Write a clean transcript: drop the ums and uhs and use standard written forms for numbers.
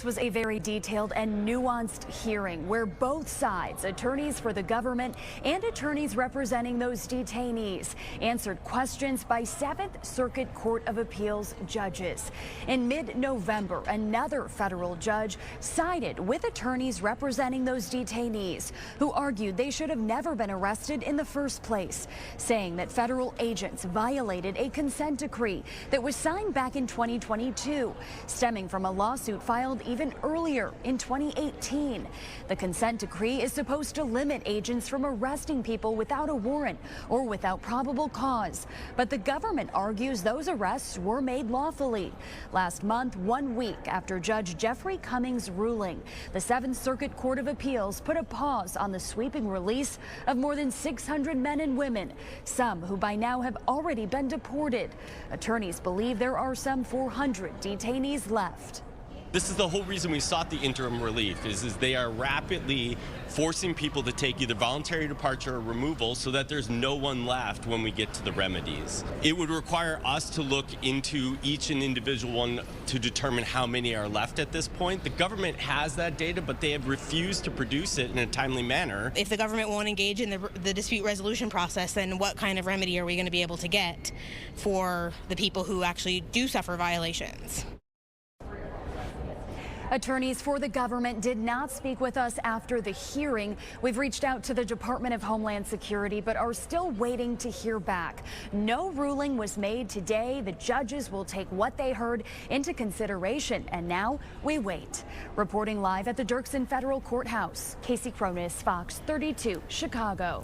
was a very detailed and nuanced hearing where both sides, attorneys for the government and attorneys representing those detainees, answered questions by 7th Circuit Court of Appeals judges. In mid-November, another federal judge sided with attorneys representing those detainees who argued they should have never been arrested in the first place, saying that federal agents violated a consent decree that was signed back in 2022, stemming from a lawsuit filed even earlier in 2018. The consent decree is supposed to limit agents from arresting people without a warrant or without probable cause. But the government argues those arrests were made lawfully. Last month, 1 week after Judge Jeffrey Cummings' ruling, the 7th Circuit Court of Appeals put a pause on the sweeping release of more than 600 men and women, some who by now have already been deported. Attorneys believe there are some 400 detainees left. This is the whole reason we sought the interim relief, is they are rapidly forcing people to take either voluntary departure or removal so that there's no one left when we get to the remedies. It would require us to look into each and individual one to determine how many are left at this point. The government has that data, but they have refused to produce it in a timely manner. If the government won't engage in the dispute resolution process, then what kind of remedy are we going to be able to get for the people who actually do suffer violations? Attorneys for the government did not speak with us after the hearing. We've reached out to the Department of Homeland Security, but are still waiting to hear back. No ruling was made today. The judges will take what they heard into consideration, and now we wait. Reporting live at the Dirksen Federal Courthouse, Casey Cronus, Fox 32, Chicago.